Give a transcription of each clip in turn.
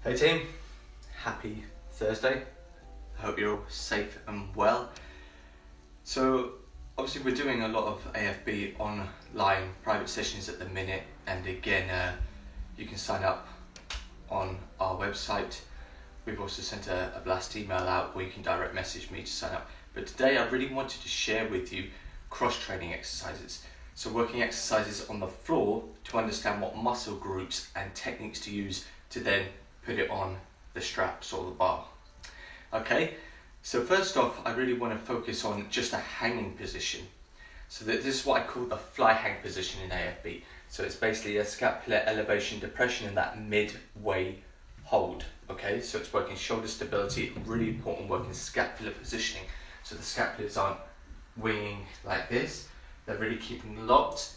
Hey team, happy Thursday. I hope you're all safe and well. So obviously we're doing a lot of AFB online private sessions at the minute, and again you can sign up on our website. We've also sent a blast email out where you can direct message me to sign up. But today I really wanted to share with you cross-training exercises. So working exercises on the floor to understand what muscle groups and techniques to use to then put it on the straps or the bar. Okay, so first off, I really want to focus on just a hanging position. So this is what I call the fly hang position in AFB. So it's basically a scapular elevation depression in that midway hold. Okay, so it's working shoulder stability, really important work in scapular positioning. So the scapulars aren't winging like this, they're really keeping locked,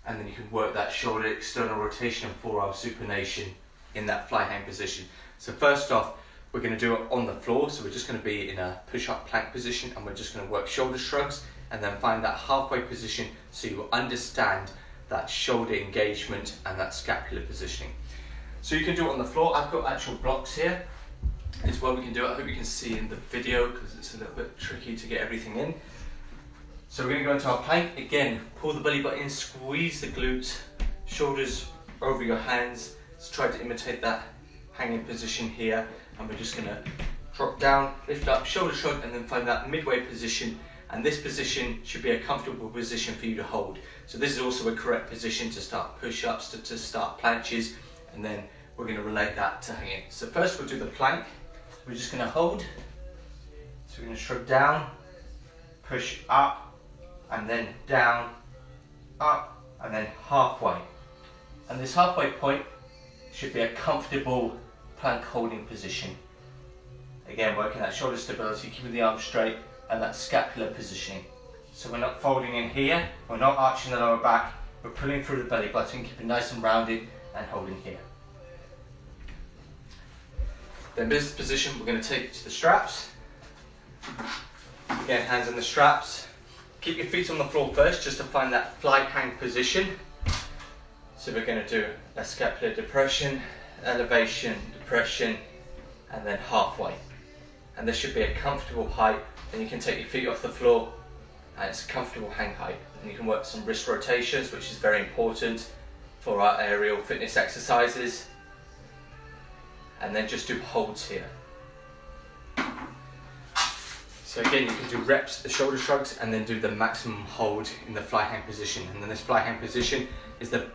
and then you can work that shoulder external rotation and forearm supination in that fly hang position. So first off, we're going to do it on the floor. So we're just going to be in a push-up plank position, and we're just going to work shoulder shrugs and then find that halfway position so you understand that shoulder engagement and that scapular positioning. So you can do it on the floor. I've got actual blocks here. It's where we can do it. I hope you can see in the video because it's a little bit tricky to get everything in. So we're going to go into our plank. Again, pull the belly button in, squeeze the glutes, shoulders over your hands. Let's try to imitate that hanging position here. And we're just going to drop down, lift up, shoulder shrug, and then find that midway position. And this position should be a comfortable position for you to hold. So this is also a correct position to start push-ups, to start planches, and then we're going to relate that to hanging. So first we'll do the plank. We're just going to hold. So we're going to shrug down, push up, and then down, up, and then halfway. And this halfway point should be a comfortable plank holding position. Again, working that shoulder stability, keeping the arms straight, and that scapular positioning. So we're not folding in here, we're not arching the lower back, we're pulling through the belly button, keeping nice and rounded, and holding here. Then this position, we're going to take it to the straps. Again, hands on the straps. Keep your feet on the floor first, just to find that fly hang position. So we're going to do a scapular depression, elevation, depression, and then halfway. And this should be a comfortable height. Then you can take your feet off the floor, and it's a comfortable hang height. And you can work some wrist rotations, which is very important for our aerial fitness exercises. And then just do holds here. So again, you can do reps, the shoulder shrugs, and then do the maximum hold in the fly hang position. And then this fly hang position is the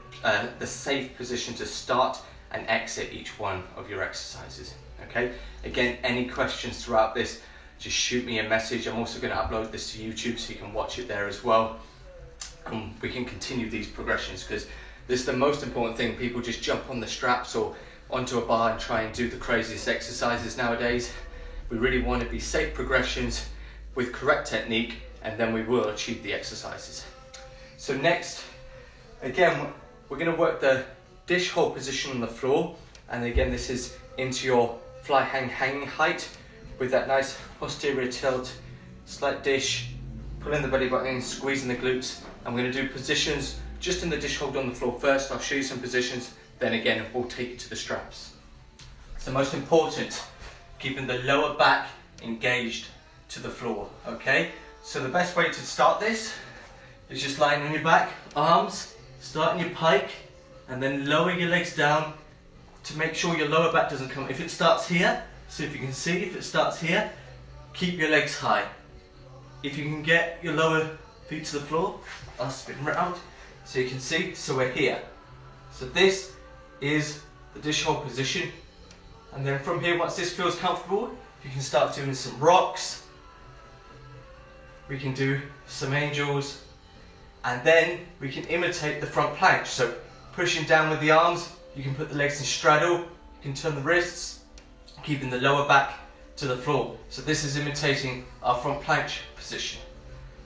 safe position to start and exit each one of your exercises. Okay. Again, any questions throughout this, just shoot me a message. I'm also going to upload this to YouTube so you can watch it there as well. And we can continue these progressions because this is the most important thing. People just jump on the straps or onto a bar and try and do the craziest exercises nowadays. We really want to be safe progressions with correct technique, and then we will achieve the exercises. So next, again, we're going to work the dish hold position on the floor, and again this is into your fly hang hanging height with that nice posterior tilt, slight dish, pulling the belly button in, squeezing the glutes. I'm going to do positions just in the dish hold on the floor first. I'll show you some positions, then again we'll take it to the straps. So most important, keeping the lower back engaged to the floor. Okay, so the best way to start this is just lying on your back, arms, starting your pike, and then lower your legs down to make sure your lower back doesn't come. If it starts here, so if you can see, if it starts here, keep your legs high. If you can get your lower feet to the floor, I'll spin round so you can see. So we're here. So this is the dish hold position. And then from here, once this feels comfortable, you can start doing some rocks. We can do some angels. And then we can imitate the front planche. So pushing down with the arms, you can put the legs in straddle, you can turn the wrists, keeping the lower back to the floor. So this is imitating our front planche position.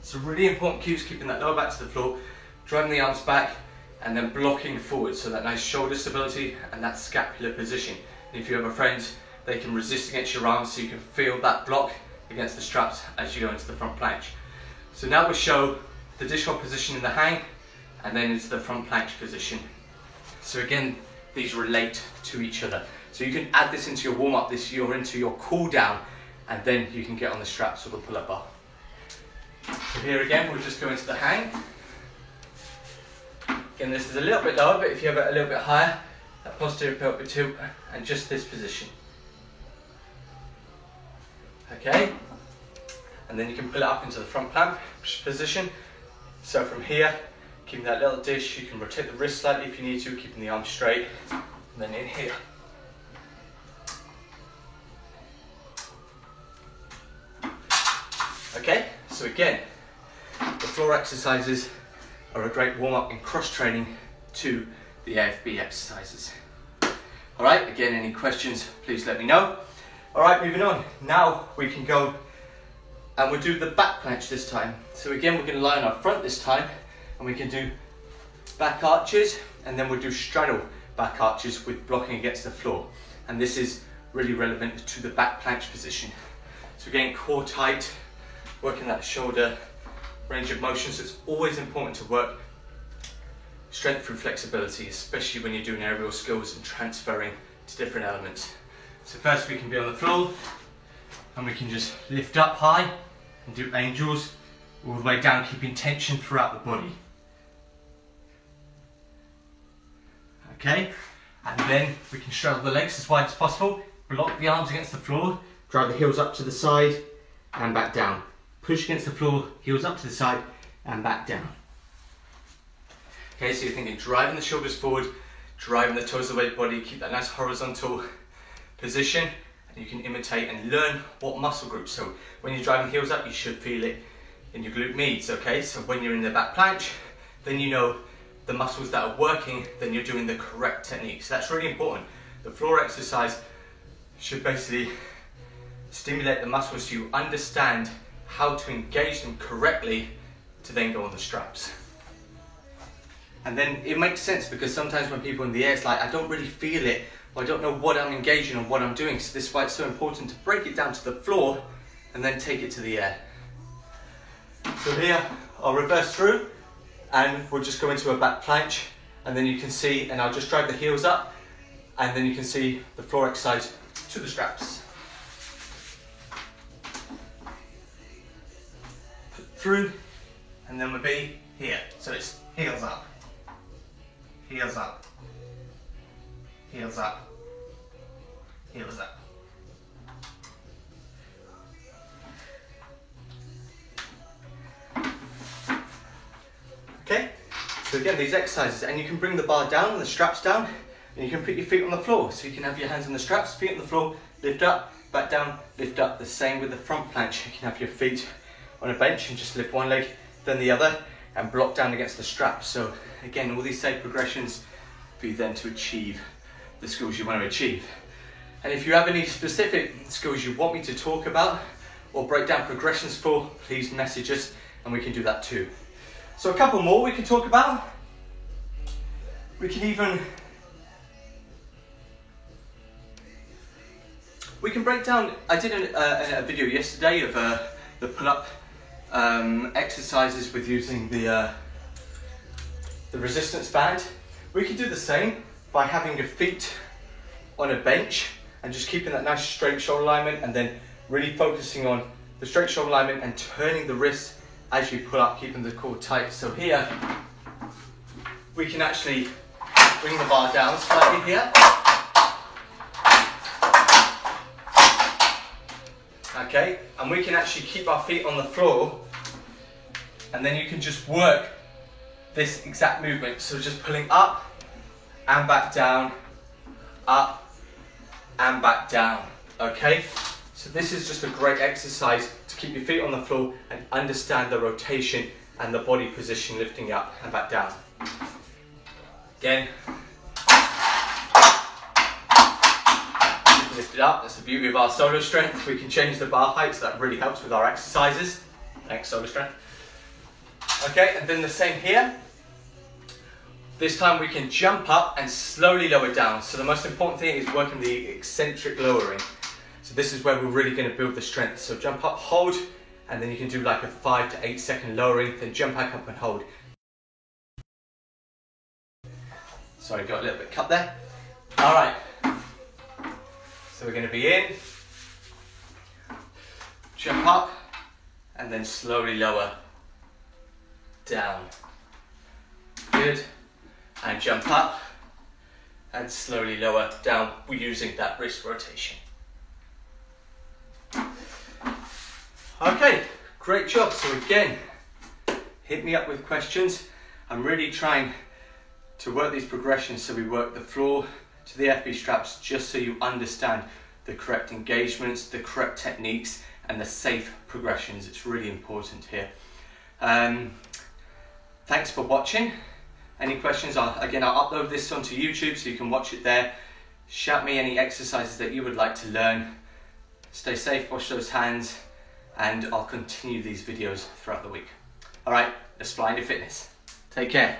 So really important cues, keeping that lower back to the floor, driving the arms back, and then blocking forward. So that nice shoulder stability and that scapular position. And if you have a friend, they can resist against your arms so you can feel that block against the straps as you go into the front planche. So now we'll show the dish hold position in the hang and then into the front planche position. So again, these relate to each other. So you can add this into your warm-up, you're into your cool down, and then you can get on the straps or the pull-up bar. So here again, we'll just go into the hang. Again, this is a little bit lower, but if you have it a little bit higher, that posterior pelvic tilt, and just this position. Okay, and then you can pull it up into the front plank position. So from here, keeping that little dish, you can rotate the wrist slightly if you need to, keeping the arm straight, and then in here. Okay, so again, the floor exercises are a great warm-up and cross-training to the AFB exercises. All right, again, any questions, please let me know. All right, moving on. Now we can go and we'll do the back planche this time. So again, we're going to lie on our front this time, and we can do back arches, and then we'll do straddle back arches with blocking against the floor. And this is really relevant to the back planche position. So again, core tight, working that shoulder range of motion. So it's always important to work strength through flexibility, especially when you're doing aerial skills and transferring to different elements. So first we can be on the floor, and we can just lift up high and do angels all the way down, keeping tension throughout the body. Okay, and then we can straddle the legs as wide as possible, block the arms against the floor, drive the heels up to the side and back down. Push against the floor, heels up to the side and back down. Okay, so you're thinking driving the shoulders forward, driving the toes away the body, keep that nice horizontal position, and you can imitate and learn what muscle groups. So when you're driving the heels up, you should feel it in your glute medius, okay? So when you're in the back planche, then you know the muscles that are working, then you're doing the correct technique. So that's really important. The floor exercise should basically stimulate the muscles so you understand how to engage them correctly to then go on the straps. And then it makes sense, because sometimes when people are in the air, it's like, I don't really feel it, or I don't know what I'm engaging or what I'm doing. So this is why it's so important to break it down to the floor and then take it to the air. So here, I'll reverse through, and we'll just go into a back planche, and then you can see, and I'll just drive the heels up, and then you can see the floor exercise to the straps. Through, and then we'll be here. So it's heels up, heels up, heels up, heels up. Okay, so again, these exercises, and you can bring the bar down and the straps down, and you can put your feet on the floor. So you can have your hands on the straps, feet on the floor, lift up, back down, lift up. The same with the front planche. You can have your feet on a bench and just lift one leg, then the other, and block down against the straps. So again, all these safe progressions for you then to achieve the skills you want to achieve. And if you have any specific skills you want me to talk about or break down progressions for, please message us and we can do that too. So a couple more we can talk about. We can break down, I did a video yesterday of the pull-up exercises with using the resistance band. We can do the same by having your feet on a bench and just keeping that nice straight shoulder alignment, and then really focusing on the straight shoulder alignment and turning the wrists as you pull up, keeping the core tight. So here, we can actually bring the bar down slightly here. Okay, and we can actually keep our feet on the floor, and then you can just work this exact movement. So just pulling up and back down, up and back down, okay? So this is just a great exercise to keep your feet on the floor and understand the rotation and the body position, lifting up and back down. Again, lift it up. That's the beauty of our solo strength. We can change the bar height, so that really helps with our exercises. Thanks, solo strength. Okay, and then the same here. This time we can jump up and slowly lower down. So the most important thing is working the eccentric lowering. So this is where we're really going to build the strength. So jump up, hold, and then you can do like a 5 to 8 second lowering, then jump back up and hold. Sorry, got a little bit cut there. All right. So we're going to be in, jump up, and then slowly lower, down. Good. And jump up, and slowly lower, down. We're using that wrist rotation. Okay, great job. So again, hit me up with questions. I'm really trying to work these progressions so we work the floor to the FB straps just so you understand the correct engagements, the correct techniques and the safe progressions. It's really important here. Thanks for watching. Any questions? I'll upload this onto YouTube so you can watch it there. Shout me any exercises that you would like to learn. Stay safe, wash those hands, and I'll continue these videos throughout the week. All right, let's fly into fitness. Take care.